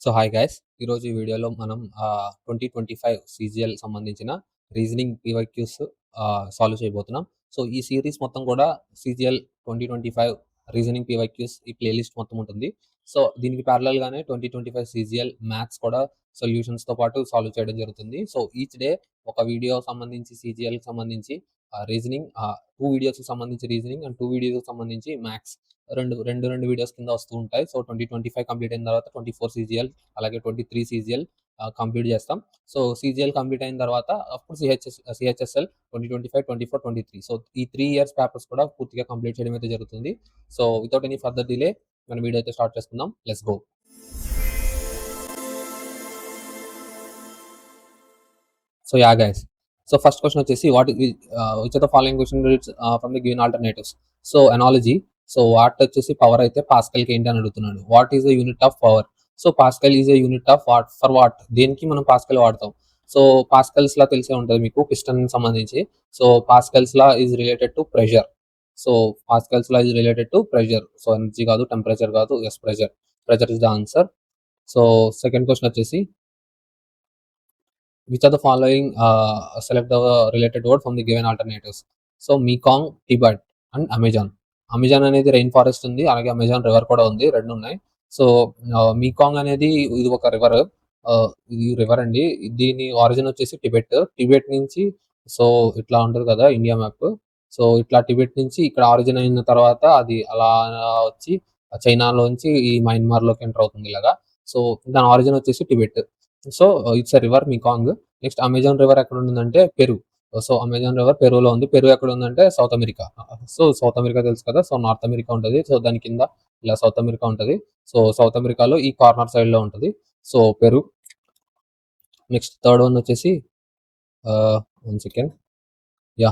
So hi guys, ఈరోజు ఈ వీడియోలో మనం 2025 సీజీఎల్ సంబంధించిన రీజనింగ్ పీవైక్యూస్ సాల్వ్ చేయబోతున్నాం. సో ఈ సిరీస్ మొత్తం కూడా సీజీఎల్ 2025 రీజనింగ్ పీవైక్యూస్ ఈ ప్లేలిస్ట్ మొత్తం ఉంటుంది. సో దీనికి ప్యారలల్ గానే 2025 సీజీఎల్ మ్యాథ్స్ కూడా సొల్యూషన్స్ తో పాటు సాల్వ్ చేయడం జరుగుతుంది. సో ఈచ్ డే ఒక వీడియో సంబంధించి సీజీఎల్ సంబంధించి రీజనింగ్, 2 వీడియోస్ సంబంధించి రీజనింగ్ అండ్ 2 వీడియోస్ సంబంధించి మ్యాథ్స్ రెండు వీడియోస్ కింద వస్తూ ఉంటాయి. సో 2025 కంప్లీట్ అయిన తర్వాత 24 సీజీఎల్ అలాగే 23 సీజీఎల్ కంప్లీట్ చేస్తాం. సో సీజీఎల్ కంప్లీట్ అయిన తర్వాత అప్పుడు సిహెచ్ఎస్ఎల్ 2025, 24, 23. సో ఈ 3 ఇయర్స్ పేపర్స్ కూడా పూర్తిగా కంప్లీట్ చేయడం అయితే జరుగుతుంది. So without any further delay మన వీడియో అయితే స్టార్ట్ చేసుకుందాం. Let's go. So yeah guys, so first question వచ్చేసి which of the following question from the given alternatives. So analogy. So what వచ్చేసి పవర్ అయితే పాస్కల్ కి ఏంటి అని అడుగుతున్నాడు. What is the unit of power? So pascal is a unit of what for what? దేనికి మనం pascal వాడతాం? So Pascal's లా తెలిసే ఉంటుంది మీకు, పిస్టన్ సంబంధించి. So Pascal's law is related to pressure. So Pascal's law is related to pressure. So energy కాదు, temperature కాదు, yes pressure. Pressure is the answer. So second question వచ్చేసి which of the following select the related word from the given alternatives. So Mekong, Tibet and Amazon. Amazon అనేది rain forest ఉంది, అలాగే Amazon river కూడా ఉంది, రెండు ఉన్నాయి. So Mekong అనేది ఇది ఒక రివర్, ఇది రివర్ అండి. దీని ఆరిజిన్ వచ్చేసి టిబెట్ నుంచి. సో ఇట్లా ఉంటుంది కదా ఇండియా మ్యాప్. సో ఇట్లా టిబెట్ నుంచి ఇక్కడ ఆరిజిన్ అయిన తర్వాత అది అలా వచ్చి చైనాలోంచి ఈ మయన్మార్ లోకి ఎంటర్ అవుతుంది ఇలాగా. సో దాని ఆరిజిన్ వచ్చేసి Tibet. So it's a river Mekong. Next Amazon river ఎక్కడ ఉందంటే పెరు. సో అమెజాన్ రివర్ పెరులో ఉంది. పెరు ఎక్కడ ఉందంటే south America. So south America తెలుసు కదా. సో నార్త్ అమెరికా ఉంటుంది. సో దాని కింద ఇలా సౌత్ అమెరికా ఉంటుంది. సో సౌత్ అమెరికాలో ఈ కార్నర్ సైడ్ లో ఉంటుంది. So Peru. Next third one వచ్చేసి 1 second. Yeah.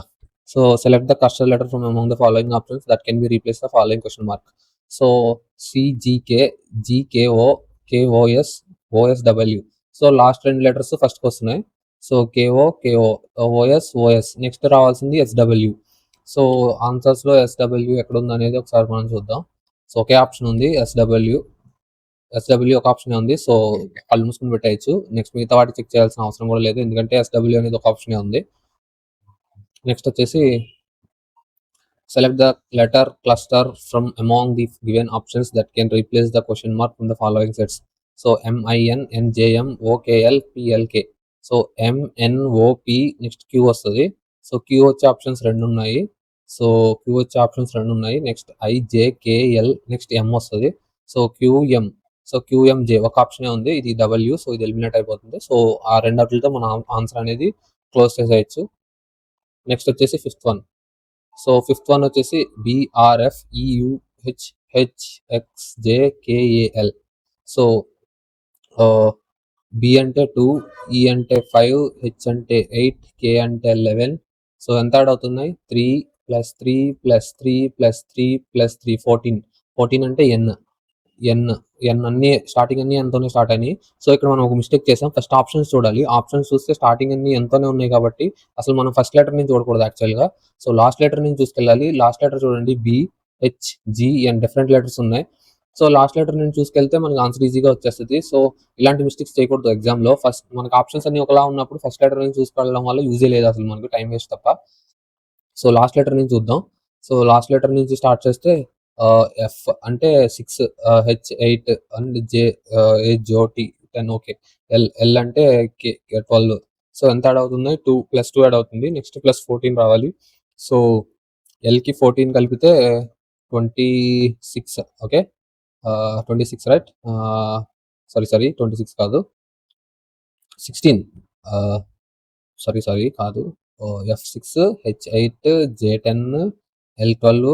So select the customer letter from among the following options that can be replace the following question mark. So CGK, GKO, KOS, OSW. So last రెండు letters ఫస్ట్కి వస్తున్నాయి. So KO, OS. Next రావాల్సింది SW. So ఆన్సర్స్లో SW ఎక్కడ ఉంది అనేది ఒకసారి మనం చూద్దాం. సో ఒకే ఆప్షన్ ఉంది, ఎస్డబ్ల్యూ ఒక ఆప్షన్ ఉంది. సో కళ్ళు మూసుకుని పెట్టేయచ్చు. నెక్స్ట్ మిగతా వాటి చెక్ చేయాల్సిన అవసరం కూడా లేదు, ఎందుకంటే ఎస్డబ్ల్యూ అనేది ఒక ఆప్షన్ ఉంది. నెక్స్ట్ వచ్చేసి select the letter cluster from among the given options that can replace the question mark from the following sets. So MIN, NJM, OKL, PLK. So MNOP next Q వస్తుంది. సో Q వచ్చే options రెండు ఉన్నాయి. Next IJKL, next M వస్తుంది. So QM, so QMJ ఒక ఆప్షనే ఉంది, ఇది W. So ఇది eliminate అయిపోతుంది. సో ఆ రెండిటితో మన ఆన్సర్ అనేది క్లోజ్ చేసేయచ్చు. నెక్స్ట్ వచ్చేసి fifth one. So fifth one వచ్చేసి BRFEUHHXJKAL. సో B అంటే 2, E అంటే 5, H అంటే 8, K అంటే 11. సో ఎంత యాడ్ అవుతున్నాయి? 3 + 3 + 3 + 3 + 3 14. 14 అంటే ఎన్ అన్ని స్టార్టింగ్ అన్ని ఎంతోనే స్టార్ట్ అయినాయి. సో ఇక్కడ మనం ఒక మిస్టేక్ చేసాం. ఫస్ట్ ఆప్షన్స్ చూడాలి. ఆప్షన్స్ చూస్తే స్టార్టింగ్ అన్ని ఎంతోనే ఉన్నాయి కాబట్టి అసలు మనం ఫస్ట్ లెటర్ నుంచి చూడకూడదు యాక్చువల్గా. సో లాస్ట్ లెటర్ నుంచి చూసుకెళ్ళాలి. లాస్ట్ లెటర్ చూడండి, BHGN డిఫరెంట్ లెటర్స్ ఉన్నాయి. సో లాస్ట్ లెటర్ నుంచి చూసుకెళ్తే మనకి ఆన్సర్ ఈజీగా వచ్చేస్తుంది. సో ఇలాంటి మిస్టేక్స్ చేయకూడదు ఎగ్జామ్లో. ఫస్ట్ మనకి ఆప్షన్స్ అన్ని ఒకలా ఉన్నప్పుడు ఫస్ట్ లెటర్ నుంచి చూసుకోవడం వల్ల యూజే లేదు, అసలు మనకు టైం వేస్ట్ తప్ప. సో లాస్ట్ లెటర్ నుంచి చూద్దాం. సో లాస్ట్ లెటర్ నుంచి స్టార్ట్ చేస్తే F అంటే 6, H 8 and JOT 10. Okay. L అంటే K 12. సో ఎంత యాడ్ అవుతుంది? 2 + 2 యాడ్ అవుతుంది. నెక్స్ట్ +14 రావాలి. సో Lకి 14 కలిపితే 26. Okay, 26 right. సారీ 26 కాదు, 16. సారీ కాదు. F6, H8, J10, L12.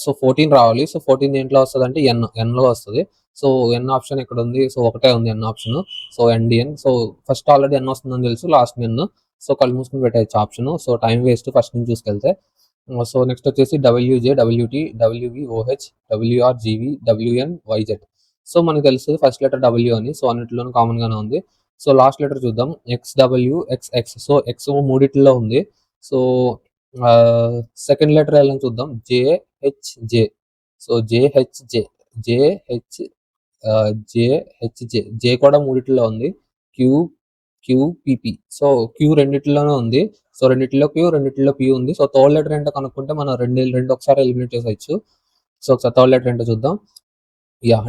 So 14 రావాలి. సో 14 దేంట్లో వస్తుంది అంటే ఎన్లో వస్తుంది. సో ఎన్ ఆప్షన్ ఎక్కడ ఉంది? సో ఒకటే ఉంది N option. So NDN. So first already N వస్తుందని తెలుసు, లాస్ట్ ఎన్. సో కళ్ళు మూసుకుని పెట్టేయచ్చు option. So time waste first నుంచి చూసుకెళ్తే. సో నెక్స్ట్ వచ్చేసి WJ, WT, WV, OH, WR, GV, WN, YZ. So మనకు తెలుస్తుంది ఫస్ట్ లెటర్ W అని. సో అన్నిటిలోనూ కామన్ గానే ఉంది. సో లాస్ట్ లెటర్ చూద్దాం, XW, XX. సో X మూడిట్లో ఉంది. సో సెకండ్ లెటర్ ఎలా చూద్దాం, JHJ. So JHJ J, HJ. జే కూడా మూడిట్లో ఉంది. Q, P P. సో, క్యూ రెండిట్లోనే ఉంది. సో, రెండిట్లో క్యూ, రెండిట్లో పీ ఉంది. సో, థర్డ్ లెటర్ ఏంటో కనుక్కుంటే మనం రెండు ఒకసారి ఎలిమినేట్ చేసేయొచ్చు. సో, ఒకసారి థర్డ్ లెటర్ ఏంటో చూద్దాం.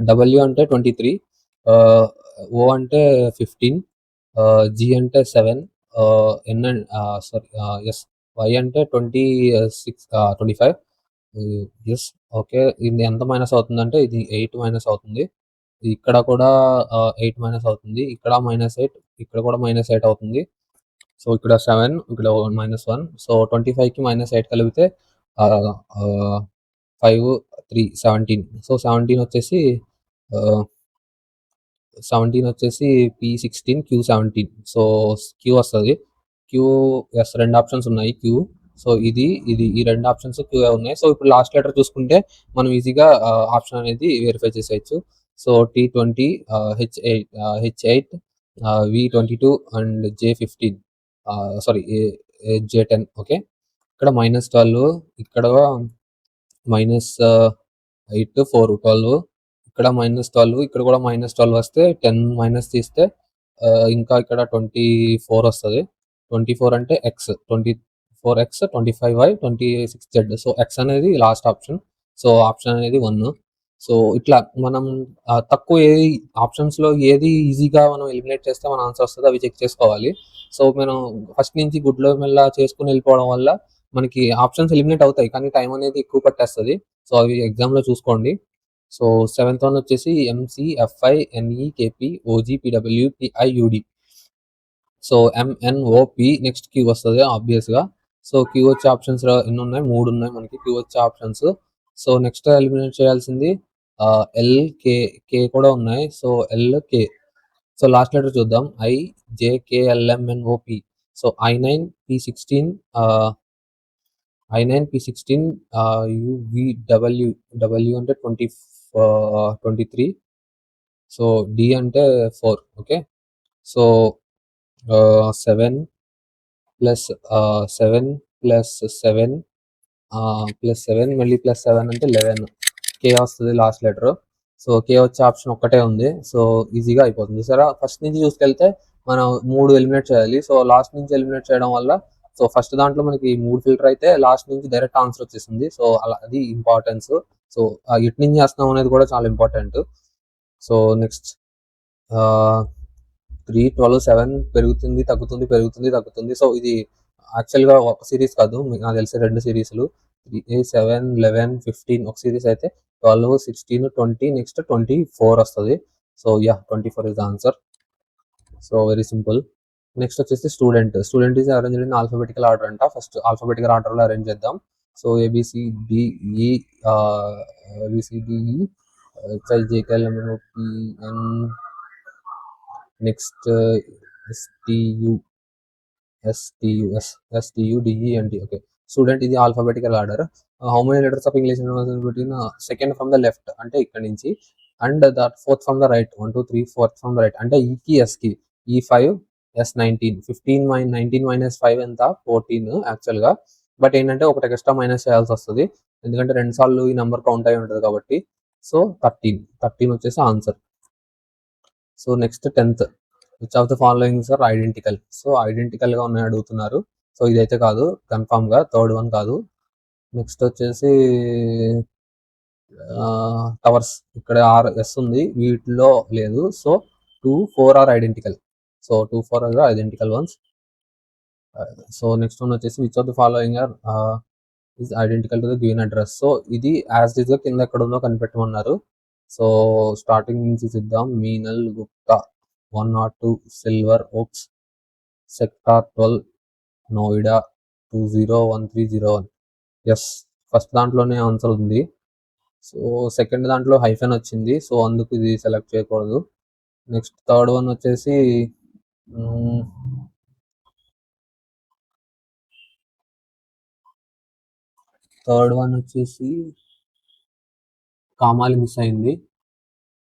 డబ్ల్యూ అంటే 23, ఓ అంటే 15, జీ అంటే 7, ఎన్ సారీ ఎస్, వై అంటే 25. యెస్. ఓకే. ఇది ఎంత మైనస్ అవుతుందంటే ఇది 8 మైనస్ అవుతుంది. ఇక్కడ కూడా 8 మైనస్ అవుతుంది. ఇక్కడ -8, ఇక్కడ కూడా -8 అవుతుంది. సో, ఇక్కడ 7, ఇక్కడ -1. సో, 25కి -8 కలిపితే ఆహ్, ఆహ్, 5, 3, 17. సో, 17 వచ్చేసి ఆహ్, 17 వచ్చేసి P16, Q17. సో, క్యూ వస్తది. క్యూ యెస్, 2 ఆప్షన్స్ ఉన్నాయి క్యూ. సో, ఇది ఈ 2 ఆప్షన్స్ క్యూయే ఉన్నాయి. సో, ఇప్పుడు లాస్ట్ లెటర్ చూసుకుంటే మనం ఈజీగా ఆప్షన్ అనేది వెరిఫై చేసేయొచ్చు. So, T20, H8, V22 and J15, sorry J10. Okay. ఇక్కడ -12, ఇక్కడ -8, 4, 12. ఇక్కడ -12, ఇక్కడ కూడా -12 వస్తే 10 మైనస్ తీస్తే ఇంకా ఇక్కడ 24 వస్తది. 24 అంటే X, 24x, 25y, 26z. So, X అనేది లాస్ట్ ఆప్షన్. సో, ఆప్షన్ అనేది 1. సో, ఇట్లా మనం తక్కువ ఆప్షన్స్‌లో ఏది ఈజీగా మనం ఎలిమినేట్ చేస్తే మన ఆన్సర్ వస్తదో అవి చెక్ చేసుకోవాలి. సో, మనం ఫస్ట్ నుంచి గుడ్లో మెల్ల చేసుకొని వెళ్ళిపోవడం వల్ల మనకి ఆప్షన్స్ ఎలిమినేట్ అవుతాయి. కానీ టైం అనేది ఎక్కువ పట్టేస్తది. సో, అవి ఎగ్జామ్‌లో చూసుకోండి. సో, సెవెంత్ వన్ వచ్చేసి MCFINEKPOGPWPIUD. So, MNOP next Q వస్తది ఆబ్వియస్‌గా. సో, క్యూ వచ్చే ఆప్షన్స్ ఎన్నున్నాయి? 3 ఉన్నాయి మనకి క్యూ వచ్చే ఆప్షన్స్. సో, నెక్స్ట్ ఎలిమినేట్ చేయాల్సింది కే కూడా ఉన్నాయి. సో, కే. సో, లాస్ట్ లెటర్ చూద్దాం. IJKLMNOP. So, I9P16, UVW. W అంటే 23. సో, డి అంటే 4. Okay. So, 7 plus 7 plus 7 plus 7 మళ్ళీ ప్లస్ 7 అంటే 11. కే వస్తది లాస్ట్ లెటర్. సో, కే వచ్చే ఆప్షన్ ఒక్కటే ఉంది. సో, ఈజీగా అయిపోతుంది. చూసారా? ఫస్ట్ నుంచి చూసుకెళ్తే మనం 3 ఎలిమినేట్ చేయాలి. సో, లాస్ట్ నుంచి ఎలిమినేట్ చేయడం వల్ల సో, ఫస్ట్ దాంట్లో మనకి 3 ఫిల్టర్ అయితే లాస్ట్ నుంచి డైరెక్ట్ ఆన్సర్ వచ్చేసింది. సో, అలా అది ఇంపార్టెన్స్. సో, ఎటు నుంచి చేస్తున్నాం అనేది కూడా చాలా ఇంపార్టెంట్. సో, నెక్స్ట్ 3, 12, 7 పెరుగుతుంది, తగ్గుతుంది, పెరుగుతుంది, తగ్గుతుంది. సో, ఇది యాక్చువల్‌గా ఒక సీరీస్ కాదు. నాకు తెలిసి 2 సీరీస్‌లు. 7, 11, 15 ఒక సీరీస్ అయితే 12, 16, 20 నెక్స్ట్ 24 వస్తది. So, 24 is the answer. So, very simple. Next వచ్చేసి student. Student is arranged in alphabetical order అంట. ఫస్ట్ ఆల్ఫాబెటికల్ ఆర్డర్‌లో అరేంజ్ చేద్దాం. So, ABCDE, ABCDE, HIJKLMNOPN, next STUDENT. Okay. Student ఇది alphabetical order. How many letters of English between second from the left అంటే ఇక్కడ నుంచి and that fourth from the right. 1, 2, 3, fourth from the right అంటే ఈకి ఎస్కి E5, S19. 19 minus 5 ఎంత? 14 యాక్చువల్‌గా. But ఏంటంటే ఒకటి ఎక్స్ట్రా మైనస్ చేయాల్సి వస్తది. ఎందుకంటే 2 సార్లు ఈ నంబర్ కౌంట్ అయి ఉంటది కాబట్టి. సో, 13 వచ్చేసి answer. So, next 10th. Which of the followings are identical. So, ఐడెంటికల్‌గా ఉన్నాయి అడుగుతున్నారు. సో, ఇదైతే కాదు కన్ఫర్మ్‌గా. థర్డ్ వన్ కాదు. నెక్స్ట్ వచ్చేసి టవర్స్. ఇక్కడ ఎస్ ఉంది. వీటిలో లేదు. So, 2, 4 are identical. So, 2, 4 are identical ones. So, next one వచ్చేసి which of the following are is identical to the given address. So, ఇది యాజ్ ఇట్ ఈస్‌గా కింద ఎక్కడ ఉందో కనిపెట్టమన్నారు. సో, స్టార్టింగ్ నుంచి చూద్దాం. Meenal Gupta, 102 silver oaks, sector 12, Noida 201301. Yes, first దాంట్లోనే ఆన్సర్ ఉంది. సో, సెకండ్ దాంట్లో హైఫెన్ వచ్చింది. సో, అందుకు ఇది సెలెక్ట్ చేయకూడదు. నెక్స్ట్ థర్డ్ వన్ వచ్చేసి కామాలి మిస్ అయింది.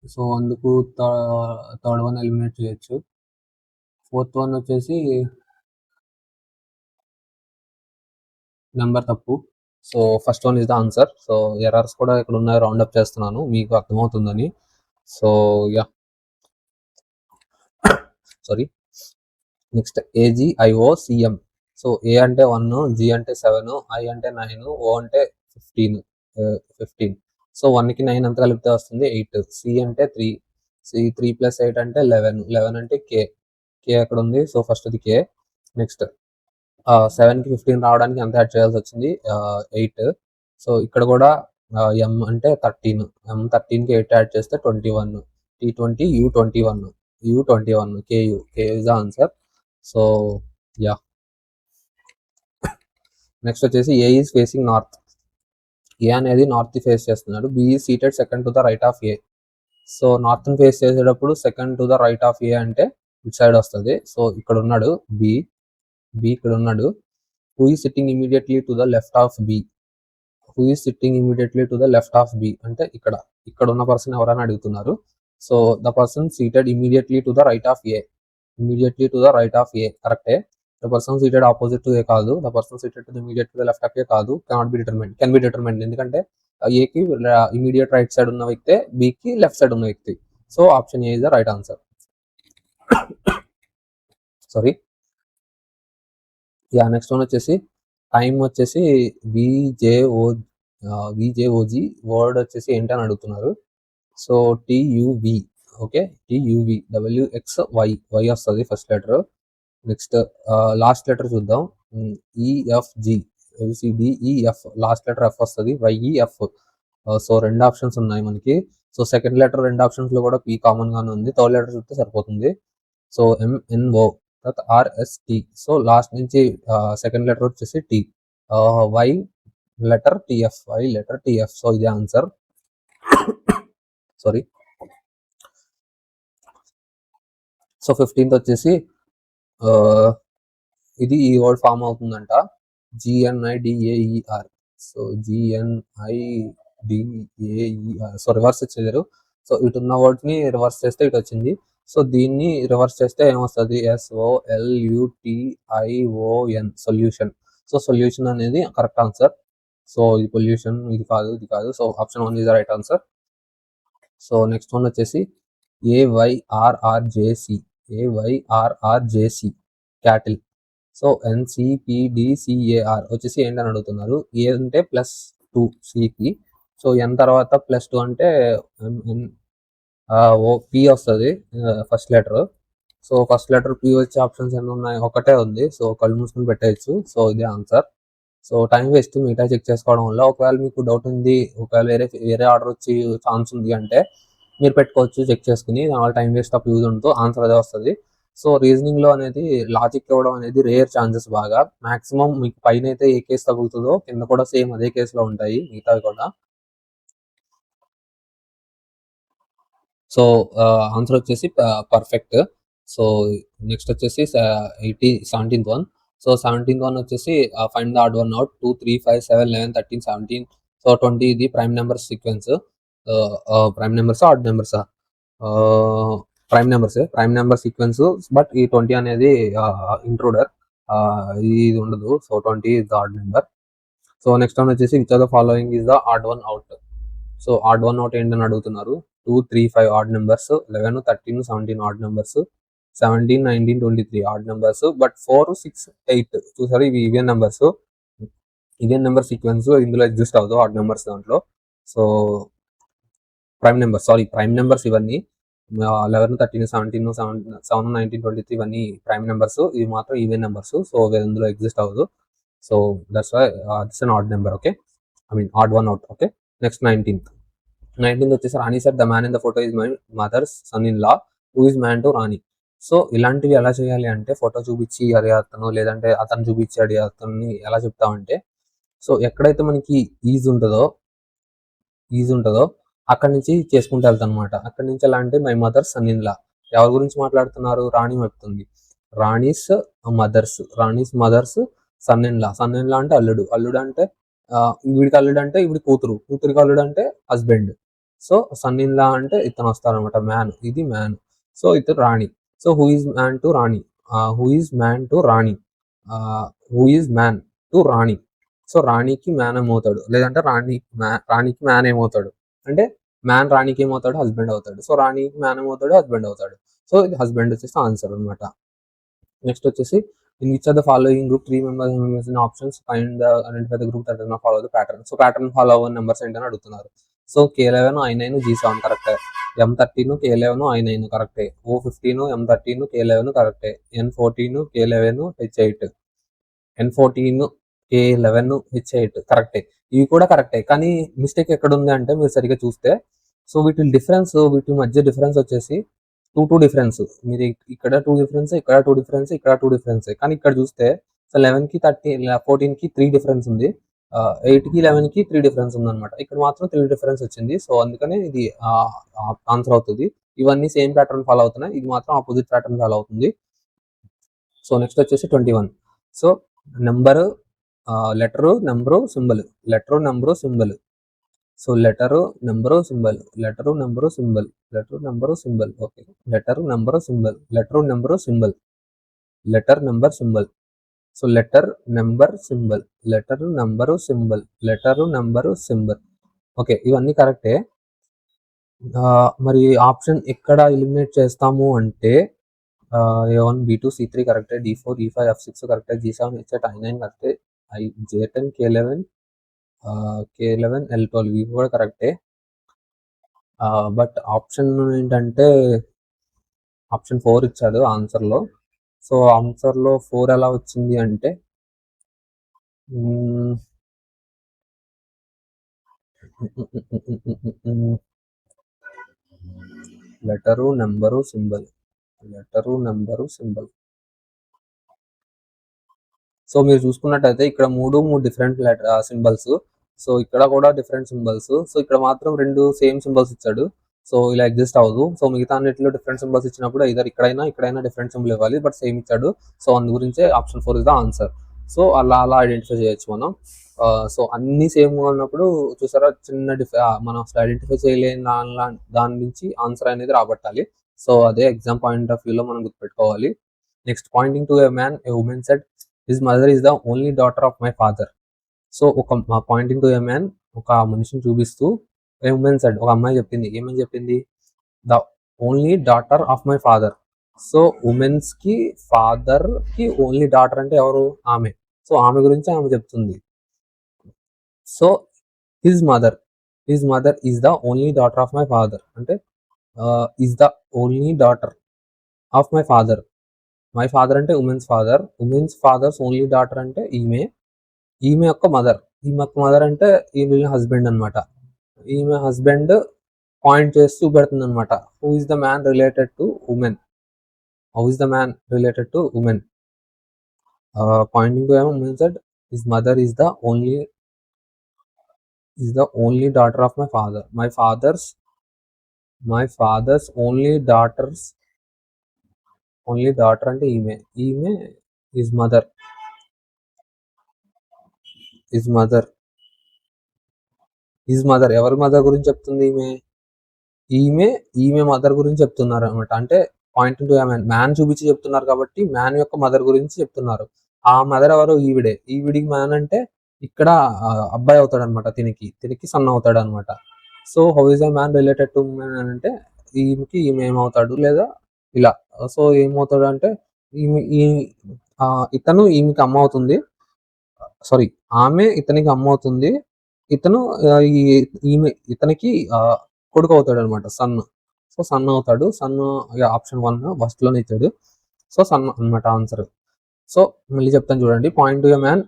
సో, అందుకు థర్డ్ వన్ ఎలిమినేట్ చేయొచ్చు. ఫోర్త్ వన్ వచ్చేసి నెంబర్ తప్పు. So, first one is the answer. So, errors కూడా ఇక్కడ ఉన్నాయి, రౌండ్ అప్ చేస్తున్నాను మీకు అర్థమవుతుందని. So yeah sorry. Next AGIOCM. So A అంటే 1, జి అంటే 7, ఐ అంటే 9, ఓ అంటే 15. 15. సో 1కి 9 అంత కలిపితే వస్తుంది 8. సి అంటే 3. సి 3 + 8 అంటే 11. 11 అంటే కే. కే ఎక్కడ ఉంది? సో ఫస్ట్ది కే. నెక్స్ట్ 7కి 15 రావడానికి ఎంత యాడ్ చేయాల్సి వచ్చింది? 8. సో ఇక్కడ కూడా ఎం అంటే 13. ఎం 13కి 8 యాడ్ చేస్తే 21. T20 U21. U21 KU. KU is the answer. So yeah next వచ్చేసి A is facing north. A అనేది నార్త్ ఫేస్ చేస్తున్నాడు. B is seated second to the right of A. So north face చేసేటప్పుడు second to the right of A అంటే ఇట్ side వస్తుంది. So ఇక్కడ ఉన్నాడు B. ఇక్కడ ఉన్నాడు. Who is sitting immediately to the left of B. Who is sitting immediately to the left of B అంటే ఇక్కడ ఉన్న పర్సన్ ఎవరైనా అడుగుతున్నారు. So the person seated immediately to the right of A. Immediately to the right of A కరెక్టే. The person seated opposite to A కాదు. The person seated to the immediate to the left of A కాదు. Can B determined ఎందుకంటే ఏకి immediate right side ఉన్న వ్యక్తే, బికి left side ఉన్న వ్యక్తి. So option A is the right answer. Sorry. Yeah next one వచ్చేసి time వచ్చేసి VJOG word వచ్చేసి ఏంటని అడుగుతున్నారు. So TUV. Okay, TUV WXY. Y వస్తుంది first letter. Next last letter చూద్దాం. EFG ABCDEF. Last letter F వస్తుంది. YEF. సో 2 ఆప్షన్స్ ఉన్నాయి మనకి. సో సెకండ్ లెటర్ 2 ఆప్షన్స్ లో కూడా పి కామన్ గానే ఉంది. థర్డ్ లెటర్ చూస్తే సరిపోతుంది. సో MNO తర్వాత RST. సో లాస్ట్ నుంచి సెకండ్ లెటర్ వచ్చేసి T. Y letter TF. So ఇది ఆన్సర్. సారీ. సో 15th వచ్చేసి ఇది ఈ వర్డ్ ఫామ్ అవుతుందంట. GNIDAER. So GNIDAER. So reverse ఇచ్చేదారు. సో ఇటు ఉన్న వర్డ్ ని రివర్స్ చేస్తే ఇటు వచ్చింది. సో దీన్ని రివర్స్ చేస్తే ఏమొస్తుంది? SOLUTION. సొల్యూషన్. సో సొల్యూషన్ అనేది కరెక్ట్ ఆన్సర్. సో ఇది పొల్యూషన్, ఇది కాదు. So option 1 is the right answer. So next one వచ్చేసి AYRRJC క్యాటిల్. సో NCPDCAR వచ్చేసి ఏంటని అడుగుతున్నారు. ఏ అంటే +2 సికి. సో ఎన్ తర్వాత +2 అంటే పి వస్తుంది first letter. So first letter P వచ్చే ఆప్షన్స్ ఎన్ని ఉన్నాయి? ఒకటే ఉంది. సో కళ్ళు మూసుకొని పెట్టేయచ్చు. సో ఇదే ఆన్సర్. సో టైం వేస్ట్ మిగతా చెక్ చేసుకోవడం వల్ల. ఒకవేళ మీకు డౌట్ ఉంది, ఒకవేళ వేరే ఆర్డర్ వచ్చి ఛాన్స్ ఉంది అంటే మీరు పెట్టుకోవచ్చు చెక్ చేసుకుని. దానివల్ల టైం వేస్ట్ ఆఫ్ యూజ్ ఉంటూ ఆన్సర్ అదే వస్తుంది. సో రీజనింగ్ లో అనేది లాజిక్ ఇవ్వడం అనేది రేర్ ఛాన్సెస్. బాగా మాక్సిమం మీకు పైన అయితే ఏ కేసు తగులుతుందో కింద కూడా సేమ్ అదే కేసులో ఉంటాయి మిగతావి కూడా. సో ఆన్సర్ వచ్చేసి పర్ఫెక్ట్. సో నెక్స్ట్ వచ్చేసి 17th one. So 17th one వచ్చేసి find the odd one out. 2, 3, 5, 7, 11, 13, 17. So 20 ఇది prime number sequence. Prime numbers odd numbers? Prime number sequence. But ఈ 20 అనేది ఇంట్రూడర్. ఇది ఉండదు. So 20 is the odd number. So next one వచ్చేసి which are the following is the odd one out. So add one out ఏంటని అడుగుతున్నారు. 2, 3, 5 odd numbers, 11, 13, 17 odd numbers, 17, 19, 23 odd numbers. But 4, 6, 8 చూసారు ఇవి even numbers. Even number sequence ఇందులో exist అవ్వదు odd numbers దాంట్లో. So prime numbers ఇవన్నీ 11, 13, 17, 7, 19, 23 ఇవన్నీ prime numbers. ఇవి మాత్రం ఈవెన్ నెంబర్స్. సో ఇందులో ఎగ్జిస్ట్ అవ్వదు. So that's why this an odd number. Okay, odd one out. Okay, next 19th వచ్చేసి Rani sir the man in the photo is my mother's son in law who is man to Rani. So ఇలాంటివి ఎలా చేయాలి అంటే photo చూపించి అదే అతను, లేదంటే అతను చూపించి అడిగే అతన్ని ఎలా చెప్తామంటే, సో ఎక్కడైతే మనకి ఈజ్ ఉంటుందో అక్కడి నుంచి చేసుకుంటూ వెళ్తాను అనమాట. అక్కడి నుంచి ఎలా అంటే my mother's son in law. ఎవరి గురించి మాట్లాడుతున్నారు? రాణి చెప్తుంది. Rani's mother's son in law అంటే అల్లుడు అంటే వీడికి అల్లుడు అంటే వీడి కూతురికి అల్లుడు అంటే husband. So son in law అంటే ఇతను వస్తారనమాట, మ్యాన్. ఇది మ్యాన్. సో ఇతను Rani. So who is man to Rani. Who is man to Rani. So రాణికి మ్యాన్ ఏమవుతాడు, లేదంటే రాణికి మ్యాన్ ఏమవుతాడు అంటే మ్యాన్ రాణికి ఏమవుతాడు, హస్బెండ్ అవుతాడు. సో రాణికి మ్యాన్ ఏమవుతాడు, హస్బెండ్ అవుతాడు. సో ఇది హస్బెండ్ వచ్చేసి ఆన్సర్ అనమాట. నెక్స్ట్ వచ్చేసి in which are the following group 3 members in options find the identify the group that does not follow the pattern. So pattern follow అవ్వని numbers ఏంటని అడుగుతున్నారు. సో K11 I9 G7 కరెక్టే, M13 K11 I9 కరెక్టే, O15 M13 K11 కరెక్టే, N14 K11 H8, N14 K11 H8 కరెక్టే. ఇవి కూడా కరెక్టే, కానీ మిస్టేక్ ఎక్కడ ఉంది అంటే మీరు సరిగ్గా చూస్తే, సో వీటి మధ్య డిఫరెన్స్ వచ్చేసి 2 డిఫరెన్స్. మీరు ఇక్కడ 2 డిఫరెన్స్, ఇక్కడ 2 డిఫరెన్స్, ఇక్కడ 2 డిఫరెన్స్. కానీ ఇక్కడ చూస్తే సో 11కి 14కి 3 డిఫరెన్స్ ఉంది, 8కి 11కి 3 డిఫరెన్స్ ఉందన్నమాట. ఇక్కడ మాత్రం 3 డిఫరెన్స్ వచ్చింది. సో అందుకనే ఇది ఆన్సర్ అవుతుంది. ఇవన్నీ సేమ్ ప్యాటర్న్ ఫాలో అవుతున్నాయి, ఇది మాత్రం ఆపోజిట్ ప్యాటర్న్ ఫాలో అవుతుంది. సో నెక్స్ట్ వచ్చేసి 21. So number, letter, number, symbol, letter, number, symbol. So letter, number, symbol, letter, number, symbol, letter, number, symbol. Okay, letter, number, symbol, letter, number, symbol, letter, number, symbol. So letter, number, symbol, letter, number, symbol, letter, number, symbol. Okay, ఇవన్నీ కరెక్టే. మరి option ఎక్కడ eliminate చేస్తాము అంటే A1 B2 C3 కరెక్టే, D4 E5 F6 కరెక్టే, G7 H8 I9 కరెక్టే, J10 K11 K11 L12 ఇవి కూడా కరెక్టే. బట్ ఆప్షన్ ఏంటంటే ఆప్షన్ 4 ఇచ్చాడు ఆన్సర్లో. సో ఆన్సర్లో 4 ఎలా వచ్చింది అంటే letter, number, symbol, letter, number, symbol. So మీరు చూసుకున్నట్టయితే ఇక్కడ 3 డిఫరెంట్ సింబల్స్. సో ఇక్కడ కూడా డిఫరెంట్ సింబల్స్. సో ఇక్కడ మాత్రం 2 సేమ్ సింబల్స్ ఇచ్చాడు. సో ఇలా ఎగ్జిస్ట్ అవ్వదు. సో మిగతా అన్నిటిలో డిఫరెంట్ సింబల్స్ ఇచ్చినప్పుడు ఇక్కడైనా డిఫరెంట్ సింబల్ ఇవ్వాలి, బట్ సేమ్ ఇచ్చాడు. సో అందు గురించే option 4 is the answer. So అలా ఐడెంటిఫై చేయొచ్చు మనం. సో అన్ని సేమ్గా ఉన్నప్పుడు చూసారా, మనం అసలు ఐడెంటిఫై చేయలేని దాని నుంచి ఆన్సర్ అనేది రాబట్టాలి. సో అదే ఎగ్జామ్ పాయింట్ ఆఫ్ వ్యూలో మనం గుర్తుపెట్టుకోవాలి. Next, Poynting to a man, a women said his mother is the only daughter of my father. So pointing to a man, ఒక మనిషిని చూపిస్తూ ఏ ఉమెన్ సెడ్, ఒక అమ్మాయి చెప్పింది. ఏమని చెప్పింది? The only daughter of my father. So women's కి father కి ఓన్లీ డాటర్ అంటే ఎవరు? ఆమె. సో ఆమె గురించి ఆమె చెప్తుంది. So his mother is the only daughter of my father అంటే is the only daughter of my father. My father అంటే ఉమెన్స్ ఫాదర్స్ ఓన్లీ డాటర్ అంటే ఈమె యొక్క మదర్ అంటే ఈమె హస్బెండ్ అనమాట. ఈమె హస్బెండ్ పాయింట్ చేస్తూ పెడుతుంది అనమాట. Who is the man related to women? Pointing to women said his mother is the only daughter of my father. My father's only daughter అంటే ఈమె ఈజ్ మదర్. ఎవరి మదర్ గురించి చెప్తుంది? ఈమె మదర్ గురించి చెప్తున్నారు అనమాట. అంటే పాయింటింగ్ టు మ్యాన్ చూపించి చెప్తున్నారు కాబట్టి మ్యాన్ యొక్క మదర్ గురించి చెప్తున్నారు. ఆ మదర్ ఎవరు? ఈవిడికి మ్యాన్ అంటే ఇక్కడ అబ్బాయి అవుతాడు అనమాట. తినికి సన్ అవుతాడు అనమాట. So how is a man related to women అంటే ఈమె ఏమవుతాడు, లేదా ఇలా. సో ఏమవుతాడు అంటే ఇతను ఈమెకి అమ్మ అవుతుంది, సారీ ఆమె ఇతనికి అమ్మ అవుతుంది, ఇతను ఇతనికి కొడుకు అవుతాడు అనమాట, సన్. సో సన్ అవుతాడు. ఆప్షన్ 1 ఫస్ట్ లోనే ఇచ్చాడు. సో సన్ అనమాట ఆన్సర్. సో మళ్ళీ చెప్తాను చూడండి. Point to a man,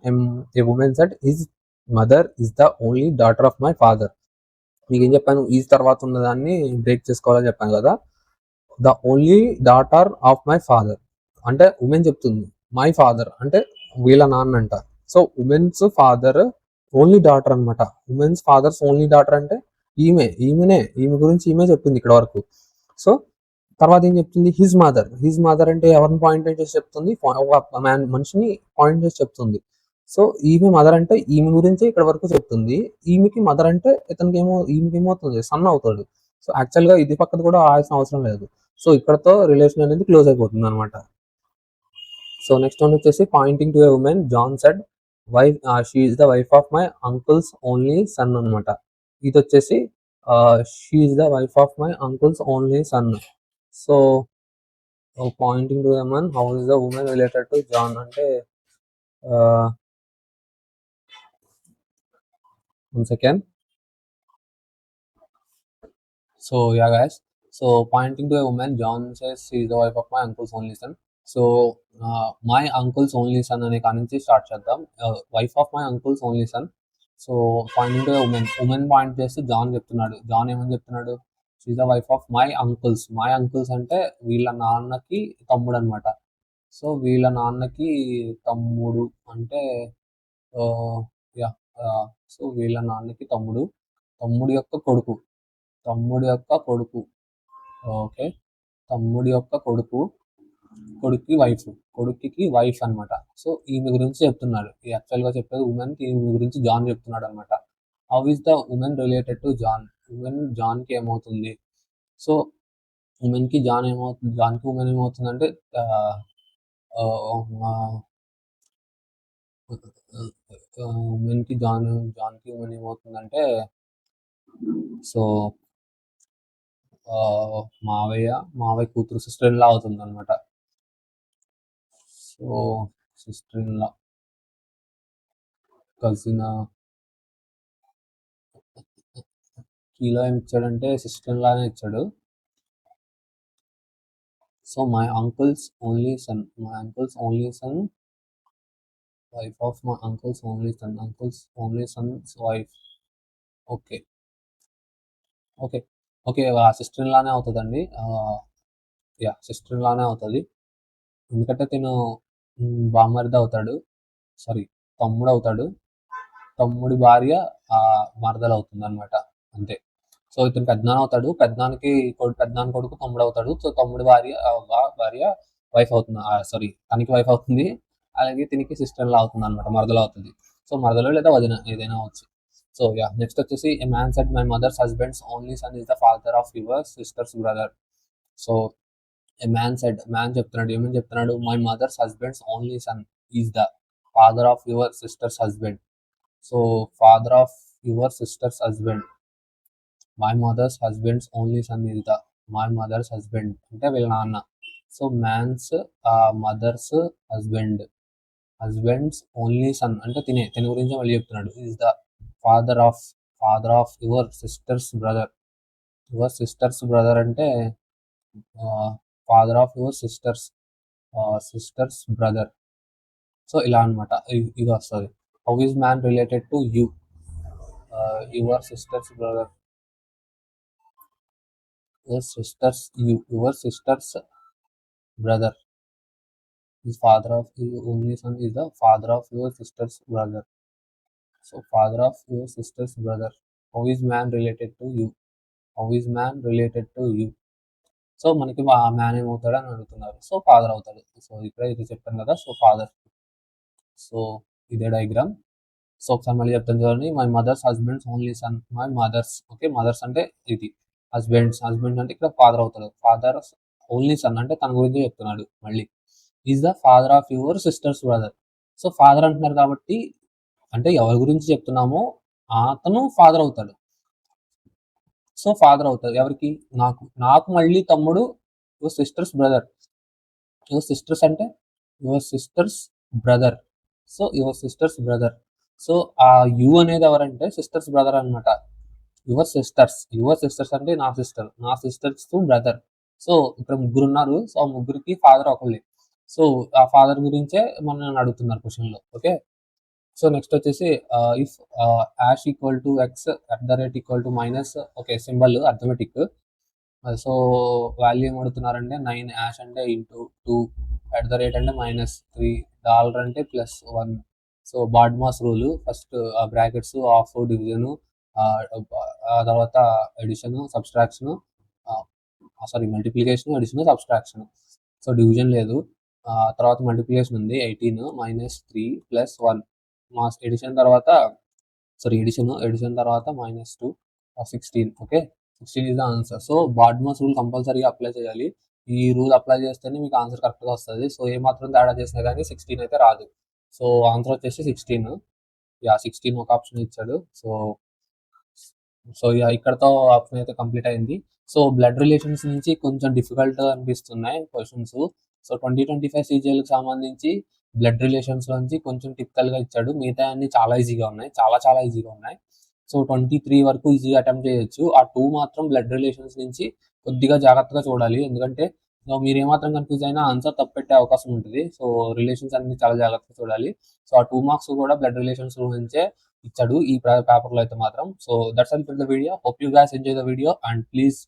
A women said his mother is the only daughter of my father. మీకు ఏం చెప్పాను? ఈజ్ తర్వాత ఉన్నదాన్ని బ్రేక్ చేసుకోవాలని చెప్పాను కదా. The only daughter of my father అంటే ఉమెన్ చెప్తుంది, మై ఫాదర్ అంటే వీళ్ళ నాన్న అంట. So women's father only daughter అనమాట. ఉమెన్స్ ఫాదర్స్ ఓన్లీ డాటర్ అంటే ఈమె గురించి ఈమె చెప్పింది ఇక్కడ వరకు. సో తర్వాత ఏం చెప్తుంది? హిజ్ మదర్ అంటే ఎవరిని పాయింట్ చేసి చెప్తుంది? ఒక మనిషిని పాయింట్ చేసి చెప్తుంది. సో ఈమె మదర్ అంటే ఈమె గురించి ఇక్కడ వరకు చెప్తుంది. ఈమెకి మదర్ అంటే ఈమెకి ఏమవుతుంది? సన్ అవుతాడు. సో యాక్చువల్ గా ఇది పక్కన కూడా ఆయాల్సిన అవసరం లేదు. సో ఇక్కడతో రిలేషన్ అనేది క్లోజ్ అయిపోతుంది అనమాట. సో నెక్స్ట్ వన్ వచ్చేసి pointing to a woman, John said she is the wife of my uncle's only son అనమాట. ఇది వచ్చేసి she is the wife of my uncle's only son. So pointing to the man, how is the woman related to John అంటే one second. So yeah guys, so pointing to a woman, John says she is the wife of my uncle's only son. So my uncle's only sun అనే కాడి నుంచి start చేద్దాం. Wife of my uncle's only son. So pointing to women point చేస్తే John చెప్తున్నాడు. John ఏమని చెప్తున్నాడు? She is the wife of my uncles. My uncles అంటే వీళ్ళ నాన్నకి తమ్ముడు అనమాట. సో వీళ్ళ నాన్నకి తమ్ముడు అంటే యా సో వీళ్ళ నాన్నకి తమ్ముడు, తమ్ముడి యొక్క కొడుకు, తమ్ముడి యొక్క కొడుకు. ఓకే, తమ్ముడి యొక్క కొడుకు, కొడుక్కి వైఫ్, కొడుక్కి వైఫ్ అనమాట. సో ఈమె గురించి చెప్తున్నాడు. యాక్చువల్గా చెప్పేది ఉమెన్కి, ఈమె గురించి జాన్ చెప్తున్నాడు అనమాట. How is the woman related to John? Woman జాన్కి ఏమవుతుంది? సో ఉమెన్కి జాన్ ఏమవుతుంది, జాన్కి ఉమెన్ ఏమవుతుందంటే ఉమెన్కి జాన్కి ఉమెన్ ఏమవుతుందంటే సో మావయ్య కూతురు, సిస్టర్ ఇన్ లా అవుతుంది అనమాట. So sister in law, cousin. కీలో ఏమి ఇచ్చాడంటే సిస్టర్ ఇన్ లానే ఇచ్చాడు. So my uncle's only son, my uncle's only son, wife of my uncle's only son, uncle's only sons wife. Okay okay okay, sister in లానే అవుతుందండి. Yeah sister in లానే అవుతుంది. ఎందుకంటే తిను బామ్మరిది అవుతాడు, సారీ తమ్ముడు అవుతాడు. తమ్ముడి భార్య మరదలు అవుతుంది అనమాట, అంతే. సో ఇతను పెద్దనాన్న అవుతాడు, పెద్దనాన్న కొడుకు తమ్ముడు అవుతాడు. సో తమ్ముడి భార్య వైఫ్ అవుతుంది, సారీ తనకి వైఫ్ అవుతుంది. అలాగే తినికి సిస్టర్ లా అవుతుంది అనమాట, మరదలు అవుతుంది. సో మరదలు లేదా వదిన ఏదైనా అవచ్చు. సో యా నెక్స్ట్ వచ్చేసి a man said my mother's husband's only son is the father of your sister's brother. So a man said, man చెప్తున్నాడు, ఏమని చెప్తున్నాడు? My mother's husband's only son is the father of your sister's husband. So father of your sister's husband, my mother's husband's only son is the, my mother's husband అంటే వీళ్ళ నాన్న. So man's mother's husband's only son అంటే తిని గురించి మళ్ళీ చెప్తున్నాడు. Is the father of your sister's brother. Your sister's brother అంటే father of your sister's brother. So ఇలా అనమాట, ఇది వస్తుంది. How is man related to you? Your sister's brother, your sister's brother is father of your only son is the father of your sister's brother. So father of your sister's brother. How is man related to you? How is man related to you? So మనకి man ఏమవుతాడు అని అడుగుతున్నారు. So father అవుతాడు. So ఇక్కడ ఇది చెప్పాను కదా, so father. So ఇదే డయాగ్రామ్. సో ఒకసారి మళ్ళీ చెప్తాను చూడండి. My mother's husband's only son, my mother's, okay mother's అంటే ఇది, హస్బెండ్స్ అంటే ఇక్కడ ఫాదర్ అవుతాడు. ఫాదర్ ఓన్లీ సన్ అంటే తన గురించి చెప్తున్నాడు. మళ్ళీ is the father of your sister's brother. So father అంటున్నారు కాబట్టి అంటే ఎవరి గురించి చెప్తున్నామో అతను ఫాదర్ అవుతాడు. సో ఫాదర్ అవుతాడు ఎవరికి? నాకు మళ్ళీ తమ్ముడు your sister's brother. Your sister's అంటే your sister's brother. So your sister's brother. So ఆ యు అనేది ఎవరంటే సిస్టర్స్ బ్రదర్ అనమాట. యువర్ సిస్టర్స్ అంటే నా సిస్టర్స్ బ్రదర్. సో ఇక్కడ ముగ్గురు ఉన్నారు. సో ఆ ముగ్గురికి ఫాదర్ ఒకళ్ళే. సో ఆ ఫాదర్ గురించే మనం అడుగుతున్నారు క్వశ్చన్లో. ఓకే, సో నెక్స్ట్ వచ్చేసి if hash equal to x @ minus, okay symbol arithmetic. So value ఏం అడుగుతున్నారంటే 9 యాష్ అంటే ఇంటూ 2 @ అంటే -3 డాలర్ అంటే +1. So BODMAS rule, first brackets of division, ఆ తర్వాత addition subtraction, sorry multiplication addition subtraction. So division లేదు. తర్వాత మల్టిప్లికేషన్ ఉంది, 18 - 3 + 1. మాస్ ఎడిషన్ తర్వాత ఎడిషన్ తర్వాత -2 16. Okay, 16 is the answer. So BODMAS rule కంపల్సరీగా అప్లై చేయాలి. ఈ రూల్ అప్లై చేస్తేనే మీకు ఆన్సర్ కరెక్ట్గా వస్తుంది. సో ఏ మాత్రం తేడా చేసినా కానీ 16 అయితే రాదు. సో ఆన్సర్ వచ్చేసి 16. 16 ఒక ఆప్షన్ ఇచ్చాడు. సో సో ఇక్కడతో ఆప్షన్ అయితే కంప్లీట్ అయింది. సో బ్లడ్ రిలేషన్స్ నుంచి కొంచెం డిఫికల్ట్‌గా అనిపిస్తున్నాయి క్వెషన్స్. సో 2025 సీజీఎల్‌కి సంబంధించి బ్లడ్ రిలేషన్స్ నుంచి కొంచెం టిపికల్‌గా ఇచ్చాడు. మిగతాయన్నీ చాలా ఈజీగా ఉన్నాయి. చాలా చాలా ఈజీగా ఉన్నాయి. సో 23 వరకు ఈజీగా అటెంప్ట్ చేయొచ్చు. ఆ 2 మాత్రం బ్లడ్ రిలేషన్స్ నుంచి కొద్దిగా జాగ్రత్తగా చూడాలి. ఎందుకంటే మీరు ఏమాత్రం కన్‌ఫ్యూజ్ అయినా ఆన్సర్ తప్పు పెట్టే అవకాశం ఉంటది. సో రిలేషన్స్ అన్నీ చాలా జాగ్రత్తగా చూడాలి. సో ఆ 2 మార్క్స్ కూడా బ్లడ్ రిలేషన్స్ నుంచే ఇచ్చాడు ఈ పేపర్‌లో అయితే మాత్రం. So that's all for the video. Hope you guys enjoy the video and please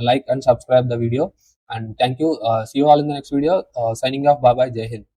like and subscribe the video and thank you. See you all in the next video. Signing off. Bye bye. Jai Hind.